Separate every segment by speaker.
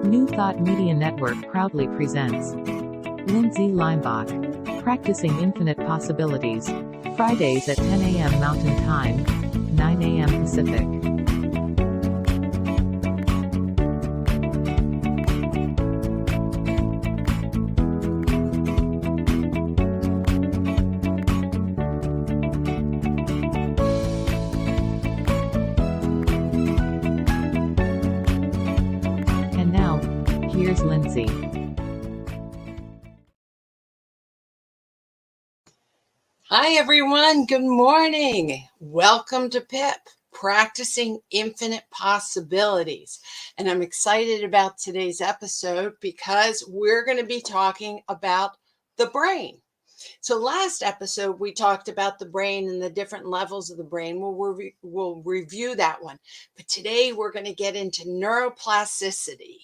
Speaker 1: New Thought Media Network proudly presents Lindsay Leimbach, Practicing Infinite Possibilities, Fridays at 10 a.m. Mountain Time, 9 a.m. Pacific. And now, here's Lindsay.
Speaker 2: Hi, everyone. Good morning. Welcome to PIP, Practicing Infinite Possibilities. And I'm excited about today's episode because we're going to be talking about the brain. So last episode, we talked about the brain and the different levels of the brain. We'll review that one. But today, we're going to get into neuroplasticity,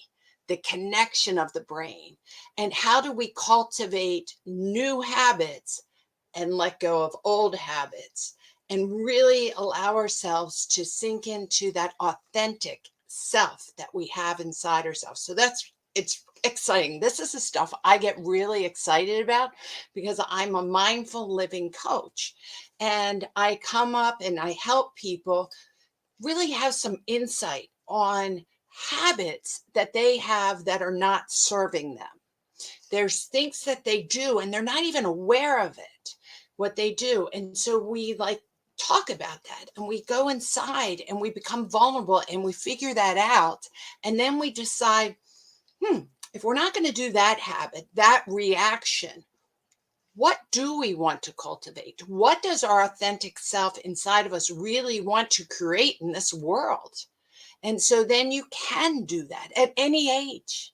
Speaker 2: the connection of the brain, and how do we cultivate new habits and let go of old habits and really allow ourselves to sink into that authentic self that we have inside ourselves. So it's exciting. This is the stuff I get really excited about because I'm a mindful living coach, and I come up and I help people really have some insight on habits that they have that are not serving them. There's things that they do and they're not even aware of it, what they do. And so we talk about that and we go inside and we become vulnerable and we figure that out. And then we decide, if we're not going to do that habit, that reaction, what do we want to cultivate? What does our authentic self inside of us really want to create in this world? And so then you can do that at any age,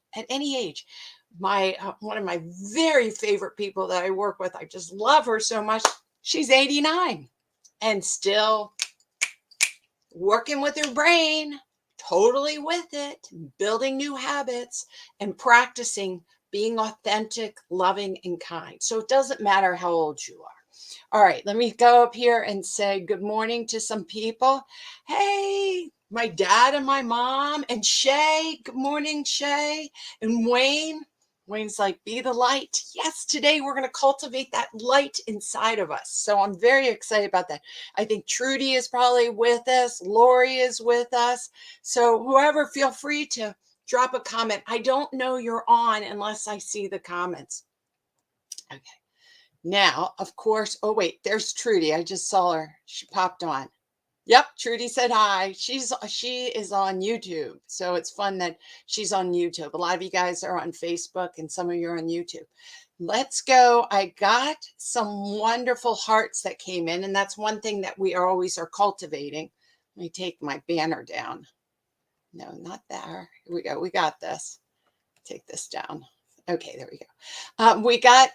Speaker 2: one of my very favorite people that I work with, I just love her so much. She's 89 and still working with her brain, totally with it, building new habits and practicing being authentic, loving, and kind. So it doesn't matter how old you are. All right, let me go up here and say good morning to some people. Hey, my dad and my mom and Shay. Good morning, Shay. And Wayne. Wayne's like, be the light. Yes, today we're going to cultivate that light inside of us. So I'm very excited about that. I think Trudy is probably with us. Lori is with us. So whoever, feel free to drop a comment. I don't know you're on unless I see the comments. Okay. Now, of course, oh wait, there's Trudy. I just saw her. She popped on. Yep, Trudy said hi. She is on YouTube. So it's fun that she's on YouTube. A lot of you guys are on Facebook and some of you are on YouTube. Let's go. I got some wonderful hearts that came in, and that's one thing that we always are cultivating. Let me take my banner down. No, not there. Here we go. We got this. Take this down. Okay, there we go. We got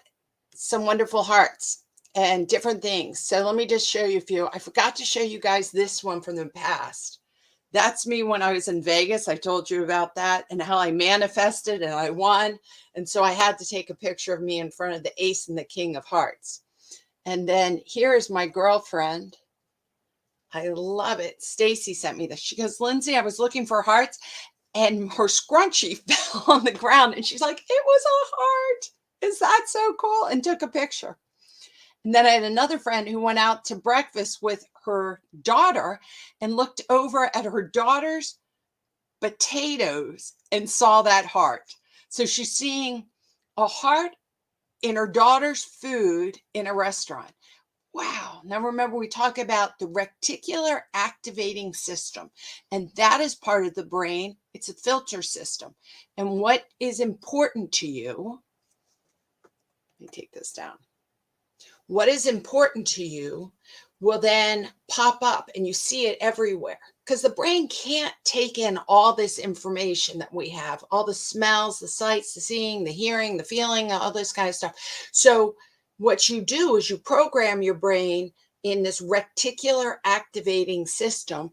Speaker 2: some wonderful hearts and different things. So let me just show you a few. I forgot to show you guys this one from the past. That's me when I was in Vegas. I told you about that and how I manifested and I won. And so I had to take a picture of me in front of the ace and the king of hearts. And then here's my girlfriend. I love it. Stacy sent me this. She goes, Lindsay, I was looking for hearts and her scrunchie fell on the ground. And she's like, it was a heart. Is that so cool? And took a picture. And then I had another friend who went out to breakfast with her daughter and looked over at her daughter's potatoes and saw that heart. So she's seeing a heart in her daughter's food in a restaurant. Wow. Now remember, we talk about the reticular activating system, and that is part of the brain. It's a filter system. And what is important to you, let me take this down. What is important to you will then pop up and you see it everywhere because the brain can't take in all this information that we have, all the smells, the sights, the seeing, the hearing, the feeling, all this kind of stuff. So what you do is you program your brain in this reticular activating system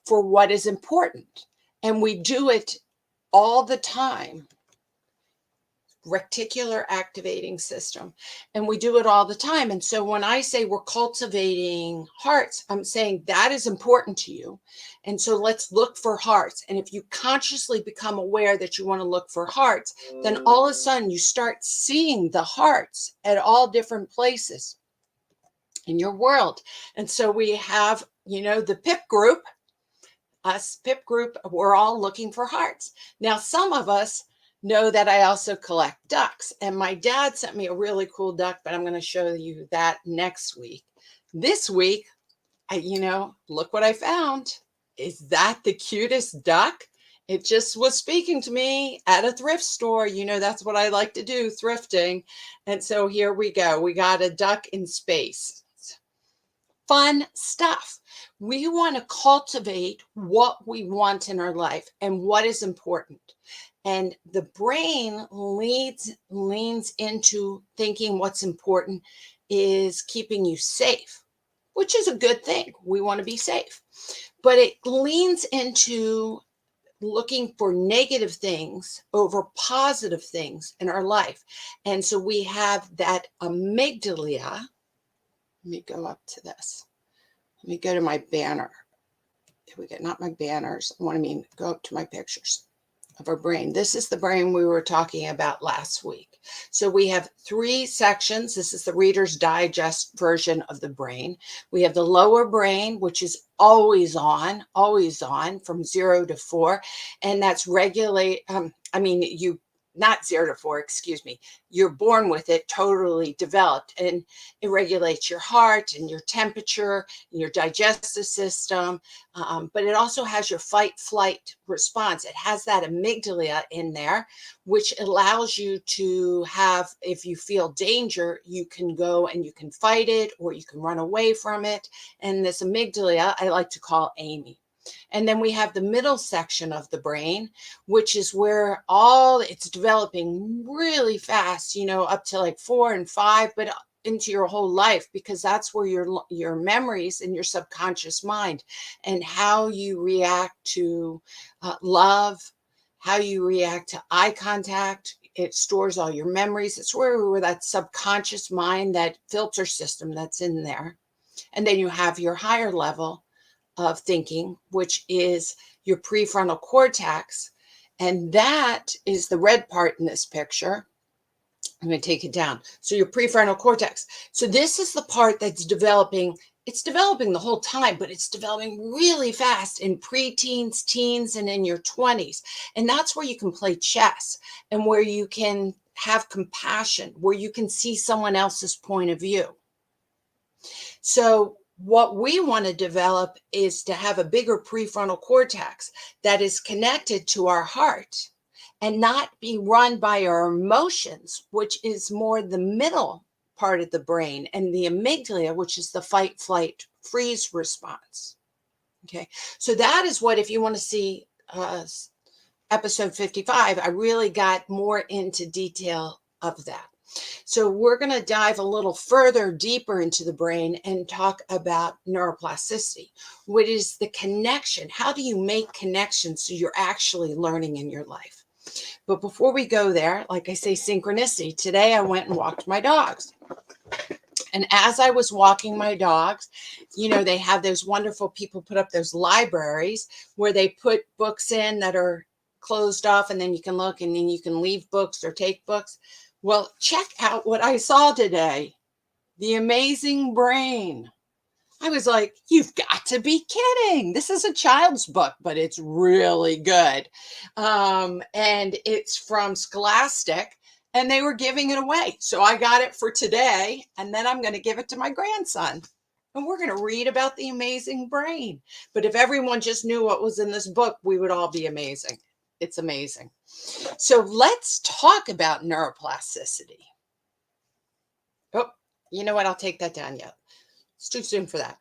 Speaker 2: for what is important. And we do it all the time. reticular activating system. And we do it all the time. And so when I say we're cultivating hearts, I'm saying that is important to you. And so let's look for hearts. And if you consciously become aware that you want to look for hearts, then all of a sudden you start seeing the hearts at all different places in your world. And so we have, the PIP group, us PIP group, we're all looking for hearts. Now, some of us know that I also collect ducks, and my dad sent me a really cool duck, but I'm going to show you that next week. This week, look what I found. Is that the cutest duck? It just was speaking to me at a thrift store. That's what I like to do, thrifting. And so here we go. We got a duck in space. Fun stuff. We want to cultivate what we want in our life and what is important. And the brain leans into thinking what's important is keeping you safe, which is a good thing. We want to be safe. But it leans into looking for negative things over positive things in our life. And so we have that amygdala. Let me go up to this. Let me go to my banner. Here we go, not my banners. Go up to my pictures of our brain. This is the brain we were talking about last week. So we have 3 sections. This is the Reader's Digest version of the brain. We have the lower brain, which is always on from 0 to 4. And that's not 0 to 4, excuse me. You're born with it totally developed, and it regulates your heart and your temperature and your digestive system. But it also has your fight flight response. It has that amygdala in there, which allows you to have, if you feel danger, you can go and you can fight it or you can run away from it. And this amygdala, I like to call Amy. And then we have the middle section of the brain, which is where it's developing really fast, up to like 4 and 5, but into your whole life, because that's where your memories and your subconscious mind and how you react to love, how you react to eye contact. It stores all your memories. It's where that subconscious mind, that filter system that's in there. And then you have your higher level of thinking, which is your prefrontal cortex. And that is the red part in this picture. I'm going to take it down. So your prefrontal cortex. So this is the part that's developing. It's developing the whole time, but it's developing really fast in preteens, teens, and in your 20s. And that's where you can play chess and where you can have compassion, where you can see someone else's point of view. So what we want to develop is to have a bigger prefrontal cortex that is connected to our heart and not be run by our emotions, which is more the middle part of the brain, and the amygdala, which is the fight, flight, freeze response. Okay, so that is what, if you want to see episode 55, I really got more into detail of that. So we're going to dive a little further, deeper into the brain and talk about neuroplasticity. What is the connection? How do you make connections so you're actually learning in your life? But before we go there, like I say, synchronicity. Today I went and walked my dogs. And as I was walking my dogs, they have those wonderful people put up those libraries where they put books in that are closed off, and then you can look and then you can leave books or take books. Well, check out what I saw today. The Amazing Brain. I was like, you've got to be kidding. This is a child's book, but it's really good. And it's from Scholastic, and they were giving it away. So I got it for today, and then I'm going to give it to my grandson. And we're going to read about the amazing brain. But if everyone just knew what was in this book, we would all be amazing. It's amazing. So let's talk about neuroplasticity. Oh, you know what? I'll take that down yet. It's too soon for that.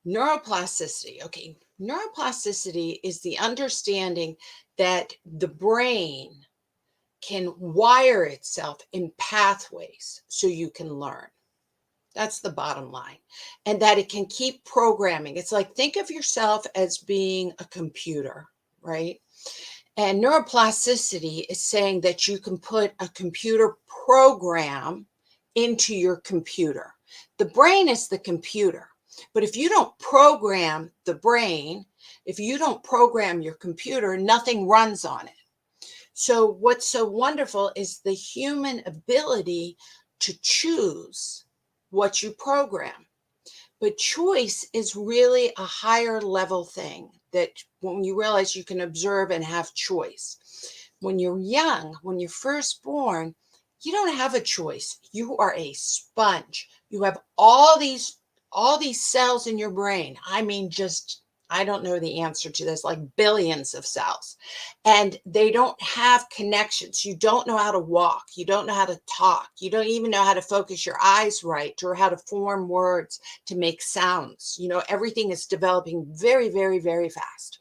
Speaker 2: Neuroplasticity. Okay. Neuroplasticity is the understanding that the brain can wire itself in pathways so you can learn. That's the bottom line. And that it can keep programming. It's like, think of yourself as being a computer, right? And neuroplasticity is saying that you can put a computer program into your computer. The brain is the computer. But if you don't program the brain, if you don't program your computer, nothing runs on it. So what's so wonderful is the human ability to choose what you program. But choice is really a higher level thing, that when you realize you can observe and have choice. When you're young, when you're first born, you don't have a choice. You are a sponge. You have all these cells in your brain. I mean, just, I don't know the answer to this, like billions of cells. And they don't have connections. You don't know how to walk. You don't know how to talk. You don't even know how to focus your eyes right, or how to form words, to make sounds. You know, everything is developing very, very, very fast.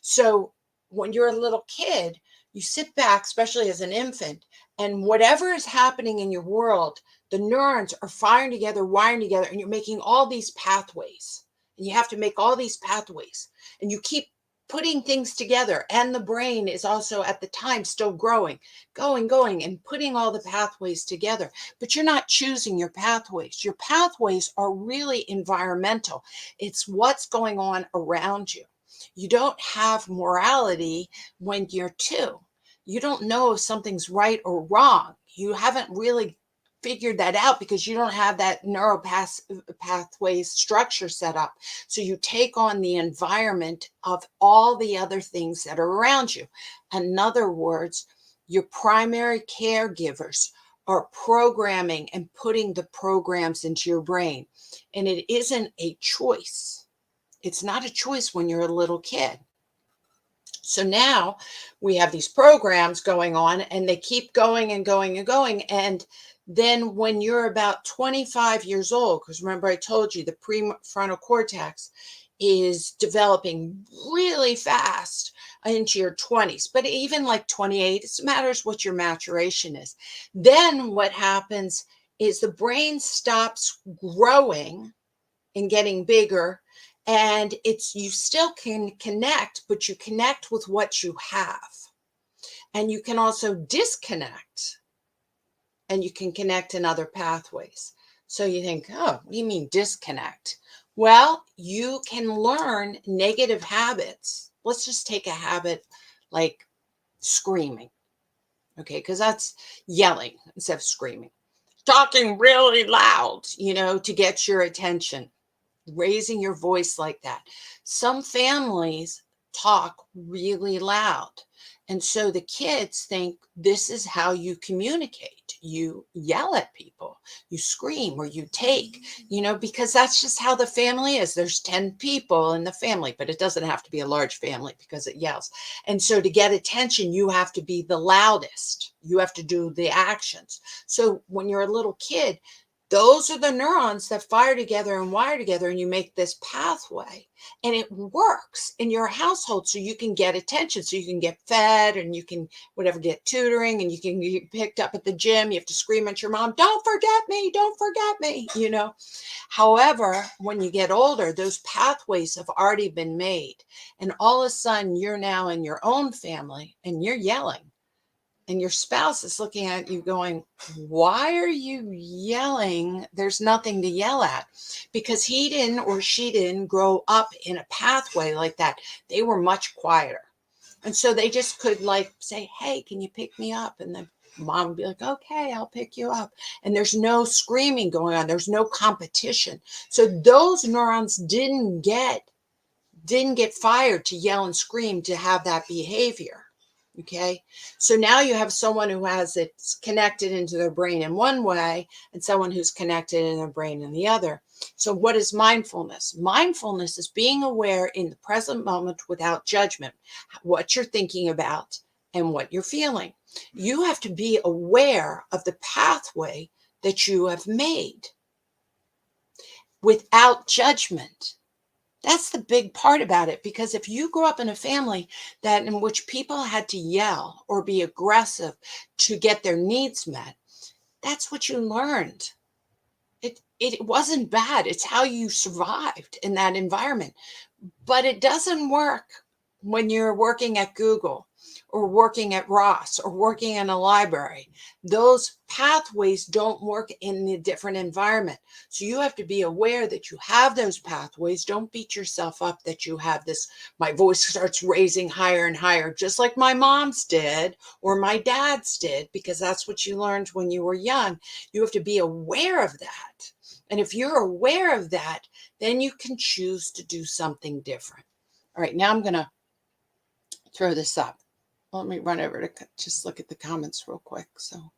Speaker 2: So when you're a little kid, you sit back, especially as an infant, and whatever is happening in your world, the neurons are firing together, wiring together, and you're making all these pathways. And you have to make all these pathways. And you keep putting things together. And the brain is also at the time still growing, going, and putting all the pathways together. But you're not choosing your pathways. Your pathways are really environmental. It's what's going on around you. You don't have morality when you're 2. You don't know if something's right or wrong. You haven't really figured that out because you don't have that neural pathway structure set up. So you take on the environment of all the other things that are around you. In other words, your primary caregivers are programming and putting the programs into your brain. And it isn't a choice. It's not a choice when you're a little kid. So now we have these programs going on, and they keep going and going and going. And then when you're about 25 years old, because remember I told you the prefrontal cortex is developing really fast into your 20s, but even like 28, it matters what your maturation is. Then what happens is the brain stops growing and getting bigger, and you still can connect, but you connect with what you have. And you can also disconnect, and you can connect in other pathways. So you think, oh, what do you mean disconnect? Well, you can learn negative habits. Let's just take a habit like screaming, okay? Because that's yelling instead of screaming. Talking really loud, to get your attention. Raising your voice like that. Some families talk really loud. And so the kids think this is how you communicate. You yell at people, you scream, or you take, because that's just how the family is. There's 10 people in the family, but it doesn't have to be a large family because it yells. And so to get attention, you have to be the loudest. You have to do the actions. So when you're a little kid, those are the neurons that fire together and wire together, and you make this pathway, and it works in your household. So you can get attention, so you can get fed, and you can get tutoring, and you can get picked up at the gym. You have to scream at your mom, don't forget me, However, when you get older, those pathways have already been made, and all of a sudden you're now in your own family and you're yelling. And your spouse is looking at you going, why are you yelling? There's nothing to yell at, because he didn't or she didn't grow up in a pathway like that. They were much quieter. And so they just could say, hey, can you pick me up? And the mom would be like, okay, I'll pick you up. And there's no screaming going on. There's no competition. So those neurons didn't get fired to yell and scream to have that behavior. Okay, so now you have someone who has it connected into their brain in one way, and someone who's connected in their brain in the other. So what is mindfulness? Mindfulness is being aware in the present moment without judgment, what you're thinking about and what you're feeling. You have to be aware of the pathway that you have made without judgment. That's the big part about it, because if you grew up in a family in which people had to yell or be aggressive to get their needs met, that's what you learned. It wasn't bad. It's how you survived in that environment. But it doesn't work when you're working at Google, or working at Ross or working in a library. Those pathways don't work in a different environment. So you have to be aware that you have those pathways. Don't beat yourself up that you have this. My voice starts raising higher and higher, just like my mom's did or my dad's did, because that's what you learned when you were young. You have to be aware of that. And if you're aware of that, then you can choose to do something different. All right, now I'm going to throw this up. Let me run over to just look at the comments real quick. So,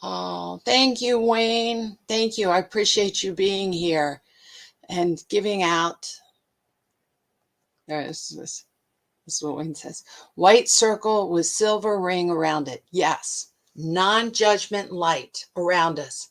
Speaker 2: oh, thank you, Wayne. Thank you. I appreciate you being here and giving out. This is what Wayne says. White circle with silver ring around it. Yes. Non-judgment light around us.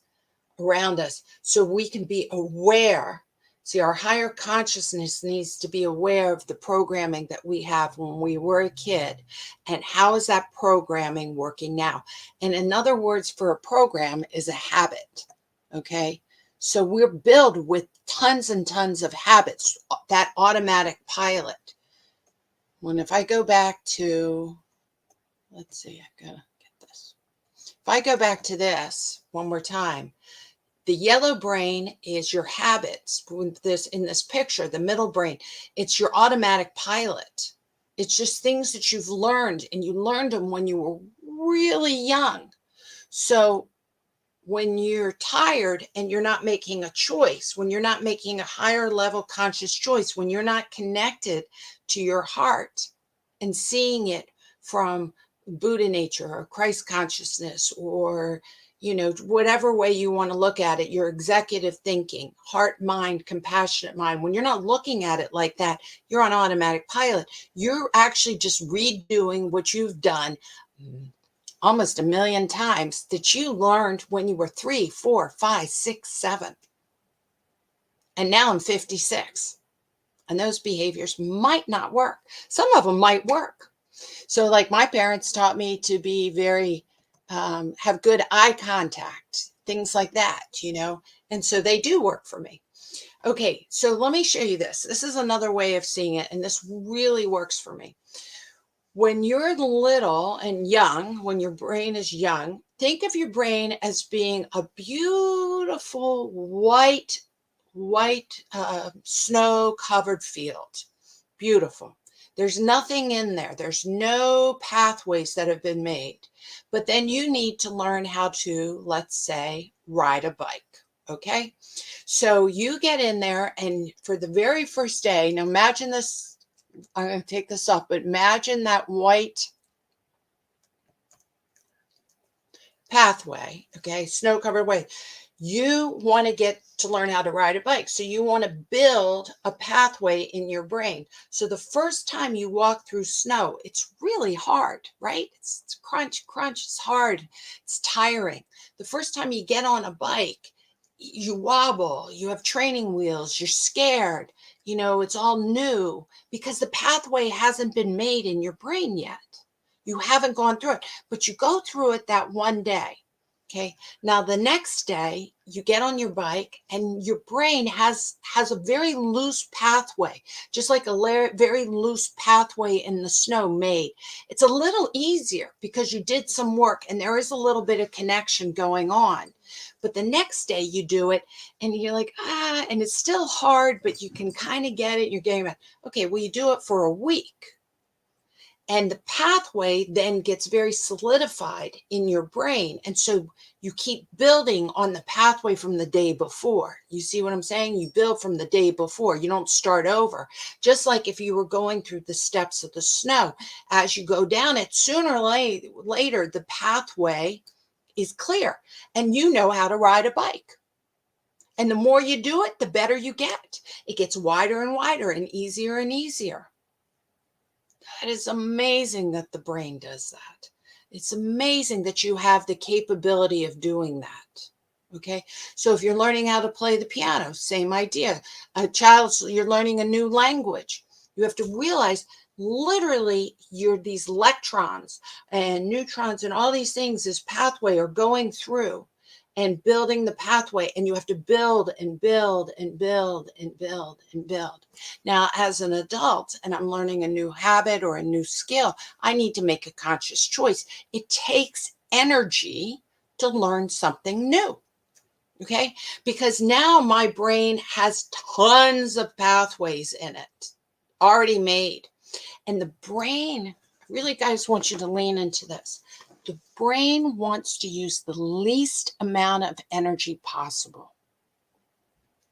Speaker 2: So we can be aware. See, our higher consciousness needs to be aware of the programming that we have when we were a kid, and how is that programming working now? And in other words, for a program is a habit. Okay, so we're built with tons and tons of habits, that automatic pilot. When if I go back to, let's see, I gotta get this. If I go back to this one more time, the yellow brain is your habits. In this picture, the middle brain, it's your automatic pilot. It's just things that you've learned, and you learned them when you were really young. So when you're tired and you're not making a choice, when you're not making a higher level conscious choice, when you're not connected to your heart and seeing it from Buddha nature or Christ consciousness, or whatever way you want to look at it, your executive thinking, heart, mind, compassionate mind. When you're not looking at it like that, you're on automatic pilot. You're actually just redoing what you've done almost a million times that you learned when you were 3, 4, 5, 6, 7. And now I'm 56. And those behaviors might not work. Some of them might work. So like my parents taught me to be very have good eye contact, things like that, and so they do work for me. Okay, so let me show you this. This is another way of seeing it, and this really works for me. When you're little and young, when your brain is young, think of your brain as being a beautiful white snow-covered field. Beautiful. There's nothing in there. There's no pathways that have been made. But then you need to learn how to, let's say, ride a bike. Okay? So you get in there, and for the very first day, now imagine this, I'm going to take this off, but imagine that white pathway, okay, snow-covered way. You want to get to learn how to ride a bike. So you want to build a pathway in your brain. So the first time you walk through snow, it's really hard, right? It's crunch, it's hard. It's tiring. The first time you get on a bike, you wobble, you have training wheels, you're scared, it's all new because the pathway hasn't been made in your brain yet. You haven't gone through it, but you go through it that one day. Okay. Now the next day you get on your bike and your brain has a very loose pathway, just like a very loose pathway in the snow made. It's a little easier because you did some work and there is a little bit of connection going on. But the next day you do it and you're like, and it's still hard, but you can kind of get it. You're getting it. Okay. Well, you do it for a week. And the pathway then gets very solidified in your brain. And so you keep building on the pathway from the day before. You see what I'm saying? You build from the day before. You don't start over. Just like if you were going through the steps of the snow, as you go down it, sooner or later, the pathway is clear and you know how to ride a bike. And the more you do it, the better you get. It gets wider and wider and easier and easier. That is amazing that the brain does that. It's amazing that you have the capability of doing that. Okay. So if you're learning how to play the piano, same idea. You're learning a new language. You have to realize literally these electrons and neutrons and all these things, this pathway are going through. and building the pathway, and you have to build and build and build and build and build. Now, as an adult, and I'm learning a new habit or a new skill, I need to make a conscious choice. It takes energy to learn something new. Okay, because now my brain has tons of pathways in it already made. And the brain, really, guys, want you to lean into this. The brain wants to use the least amount of energy possible.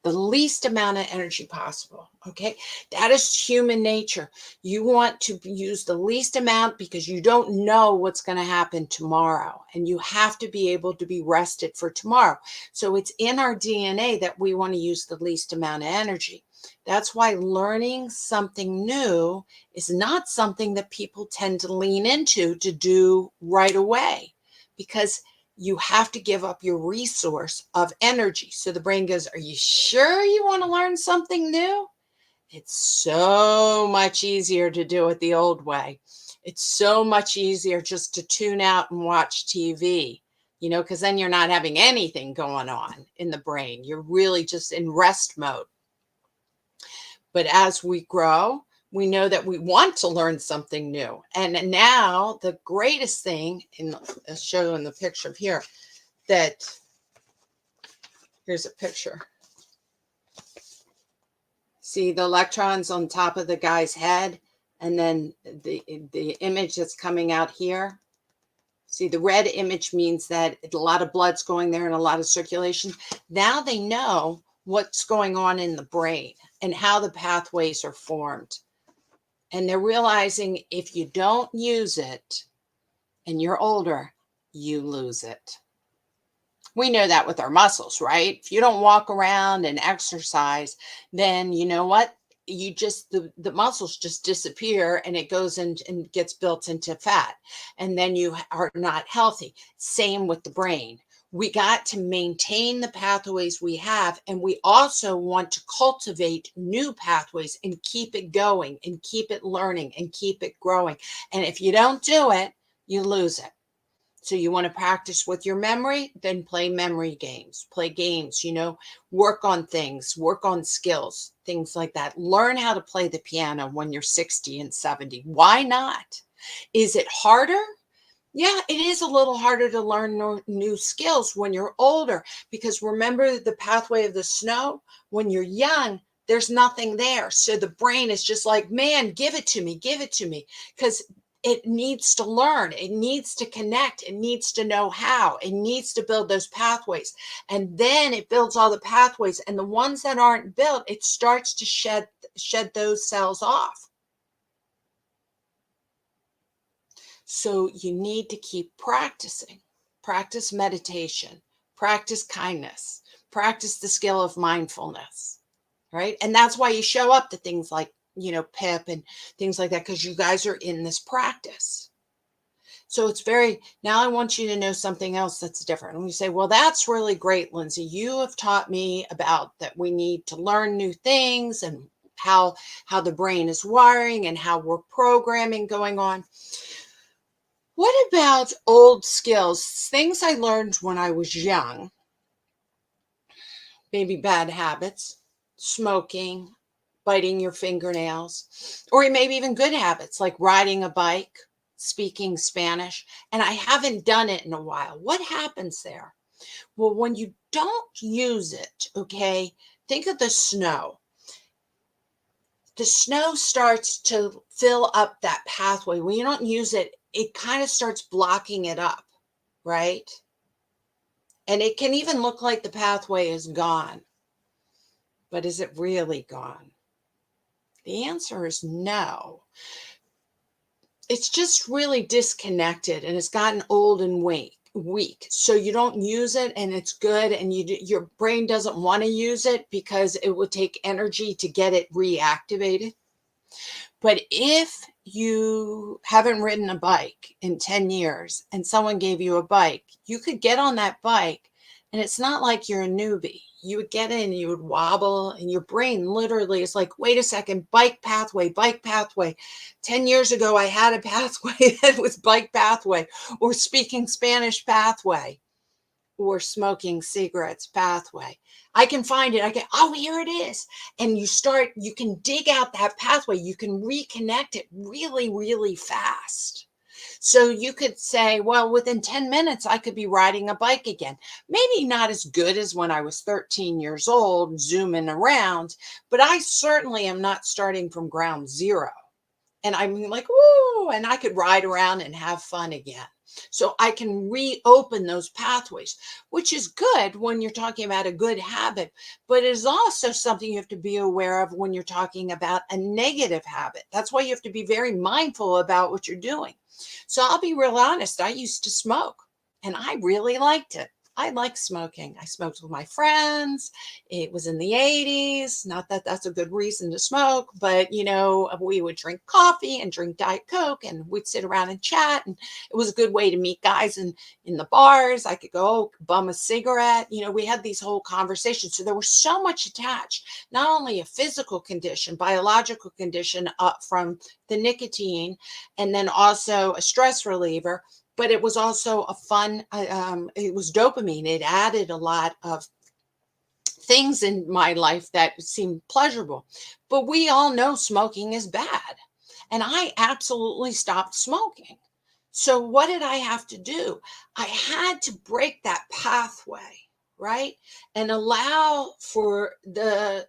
Speaker 2: The least amount of energy possible. Okay, that is human nature. You want to use the least amount because you don't know what's going to happen tomorrow, and you have to be able to be rested for tomorrow. So it's in our DNA that we want to use the least amount of energy. That's why learning something new is not something that people tend to lean into to do right away, because you have to give up your resource of energy. So the brain goes, are you sure you want to learn something new? It's so much easier to do it the old way. It's so much easier just to tune out and watch TV, because then you're not having anything going on in the brain. You're really just in rest mode. But as we grow, we know that we want to learn something new. And now the greatest thing, I'll show in the picture here, that here's a picture. See the electrons on top of the guy's head, and then the image that's coming out here. See, the red image means that a lot of blood's going there and a lot of circulation. Now they know what's going on in the brain and how the pathways are formed. And they're realizing if you don't use it and you're older, you lose it. We know that with our muscles, right? If you don't walk around and exercise, then you know what? You just, the muscles just disappear, and it goes in and gets built into fat. And then you are not healthy. Same with the brain. We got to maintain the pathways we have, and we also want to cultivate new pathways and keep it going and keep it learning and keep it growing. And if you don't do it, you lose it. So you want to practice with your memory, then play memory games, play games, work on things, work on skills, things like that. Learn how to play the piano when you're 60 and 70. Why not? Is it harder? Yeah, it is a little harder to learn new skills when you're older, because remember the pathway of the snow? When you're young, there's nothing there. So the brain is just like, man, give it to me, because it needs to learn, it needs to connect, it needs to know how, it needs to build those pathways. And then it builds all the pathways, and the ones that aren't built, it starts to shed those cells off. So you need to keep practicing. Practice meditation, practice kindness, practice the skill of mindfulness, right? And that's why you show up to things like, PIP and things like that, because you guys are in this practice. So it's now I want you to know something else that's different. And you say, well, that's really great, Lindsay. You have taught me about that we need to learn new things and how the brain is wiring and how we're programming going on. What about old skills, things I learned when I was young? Maybe bad habits, smoking, biting your fingernails, or maybe even good habits like riding a bike, speaking Spanish, and I haven't done it in a while. What happens there? Well, when you don't use it, okay, think of the snow. The snow starts to fill up that pathway. When you don't use it, it kind of starts blocking it up, right? And it can even look like the pathway is gone. But is it really gone? The answer is no. It's just really disconnected, and it's gotten old and weak. So you don't use it, and it's good, and your brain doesn't want to use it because it would take energy to get it reactivated. But if you haven't ridden a bike in 10 years and someone gave you a bike, you could get on that bike, and it's not like you're a newbie. You would get in, you would wobble, and your brain literally is like, wait a second, bike pathway. 10 years ago, I had a pathway that was bike pathway or speaking Spanish pathway. or smoking cigarettes pathway. I can find it. I can, oh, here it is. And you can dig out that pathway. You can reconnect it really, really fast. So you could say, well, within 10 minutes, I could be riding a bike again. Maybe not as good as when I was 13 years old, zooming around, but I certainly am not starting from ground zero. And I'm like, woo, and I could ride around and have fun again. So I can reopen those pathways, which is good when you're talking about a good habit, but it is also something you have to be aware of when you're talking about a negative habit. That's why you have to be very mindful about what you're doing. So I'll be real honest. I used to smoke and I really liked it. I like smoking. I smoked with my friends. It was in the 80s. Not that that's a good reason to smoke, but we would drink coffee and drink Diet Coke and we'd sit around and chat. And it was a good way to meet guys in the bars. I could go bum a cigarette. We had these whole conversations. So there was so much attached, not only a physical condition, biological condition up from the nicotine, and then also a stress reliever, but it was also a fun, it was dopamine. It added a lot of things in my life that seemed pleasurable. But we all know smoking is bad. And I absolutely stopped smoking. So what did I have to do? I had to break that pathway, right? And allow for the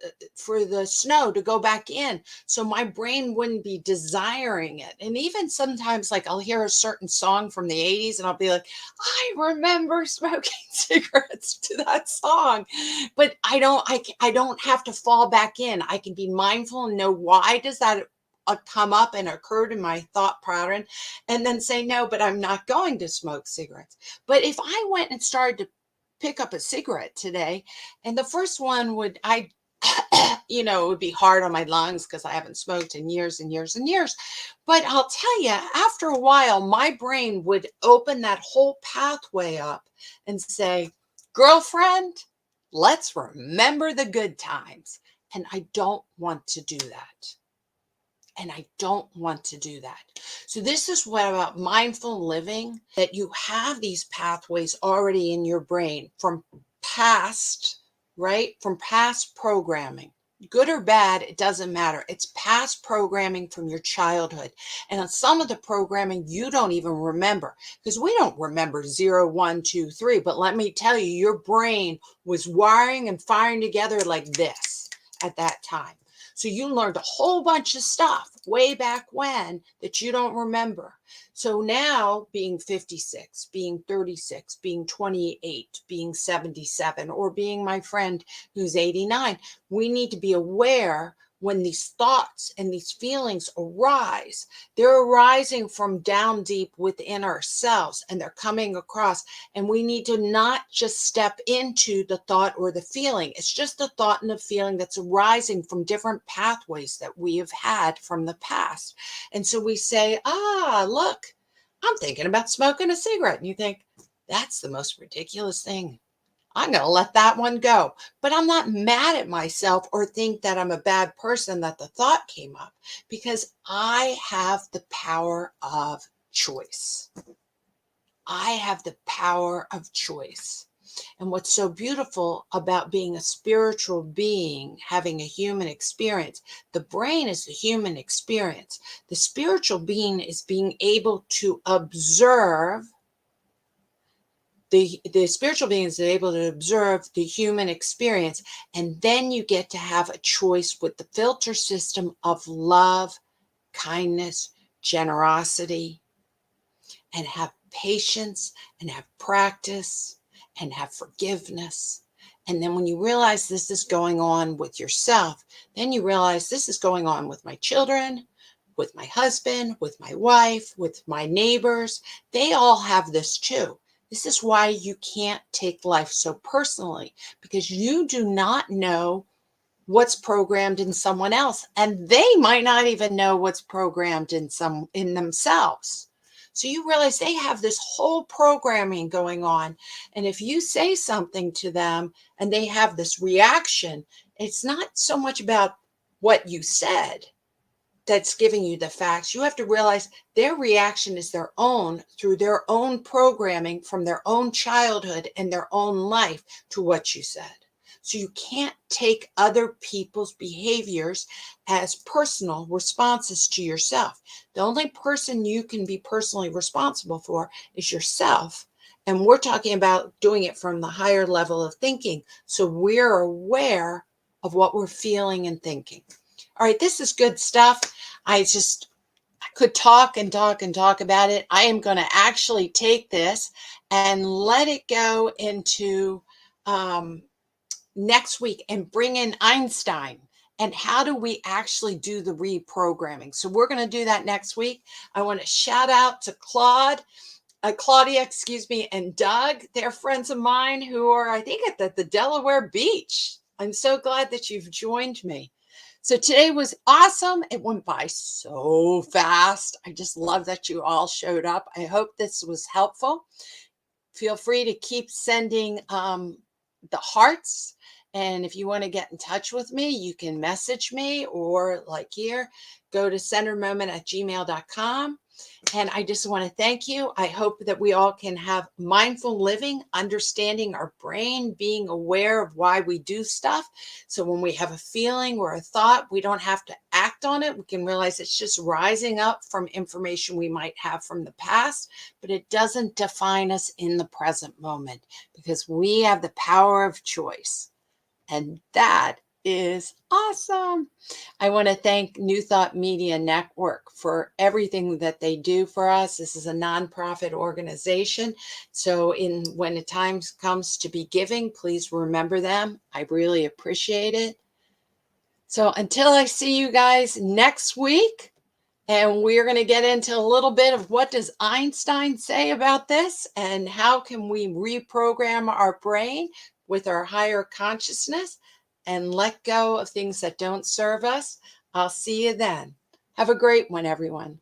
Speaker 2: snow to go back in so my brain wouldn't be desiring it. And even sometimes, like, I'll hear a certain song from the 80s and I'll be like, I remember smoking cigarettes to that song. But I don't have to fall back in. I can be mindful and know, why does that come up and occurred in my thought pattern, and then say, no, but I'm not going to smoke cigarettes. But if I went and started to pick up a cigarette today, and the first one it would be hard on my lungs because I haven't smoked in years and years and years. But I'll tell you, after a while, my brain would open that whole pathway up and say, girlfriend, let's remember the good times. And I don't want to do that. And I don't want to do that. So this is what about mindful living, that you have these pathways already in your brain from past, right? From past programming. Good or bad, it doesn't matter. It's past programming from your childhood. And on some of the programming, you don't even remember, because we don't remember 0, 1, 2, 3. But let me tell you, your brain was wiring and firing together like this at that time. So you learned a whole bunch of stuff way back when that you don't remember. So now, being 56, being 36, being 28, being 77, or being my friend who's 89, we need to be aware when these thoughts and these feelings arise. They're arising from down deep within ourselves, and they're coming across. And we need to not just step into the thought or the feeling. It's just a thought and a feeling that's arising from different pathways that we have had from the past. And so we say, look, I'm thinking about smoking a cigarette. And you think, that's the most ridiculous thing. I'm going to let that one go. But I'm not mad at myself or think that I'm a bad person that the thought came up, because I have the power of choice. I have the power of choice. And what's so beautiful about being a spiritual being, having a human experience, the brain is the human experience. The spiritual being is being able to observe. The spiritual being is able to observe the human experience, and then you get to have a choice with the filter system of love, kindness, generosity, and have patience, and have practice, and have forgiveness. And then when you realize this is going on with yourself, then you realize this is going on with my children, with my husband, with my wife, with my neighbors. They all have this too. This is why you can't take life so personally, because you do not know what's programmed in someone else, and they might not even know what's programmed in themselves. So you realize they have this whole programming going on. And if you say something to them and they have this reaction, it's not so much about what you said. that's giving you the facts. You have to realize their reaction is their own through their own programming from their own childhood and their own life to what you said. So you can't take other people's behaviors as personal responses to yourself. The only person you can be personally responsible for is yourself. And we're talking about doing it from the higher level of thinking. So we're aware of what we're feeling and thinking. All right, this is good stuff. I could talk and talk and talk about it. I am going to actually take this and let it go into next week and bring in Einstein. And how do we actually do the reprogramming? So we're going to do that next week. I want to shout out to Claudia, and Doug. They're friends of mine who are, I think, at the Delaware beach. I'm so glad that you've joined me. So today was awesome. It went by so fast. I just love that you all showed up. I hope this was helpful. Feel free to keep sending the hearts. And if you want to get in touch with me, you can message me or like here, go to centeredmoment@gmail.com. And I just want to thank you. I hope that we all can have mindful living, understanding our brain, being aware of why we do stuff. So when we have a feeling or a thought, we don't have to act on it. We can realize it's just rising up from information we might have from the past, but it doesn't define us in the present moment because we have the power of choice. And that is awesome. I want to thank New Thought Media Network for everything that they do for us. This is a nonprofit organization. So when the time comes to be giving, please remember them. I really appreciate it. So until I see you guys next week, and we're going to get into a little bit of what does Einstein say about this and how can we reprogram our brain with our higher consciousness and let go of things that don't serve us. I'll see you then. Have a great one, everyone.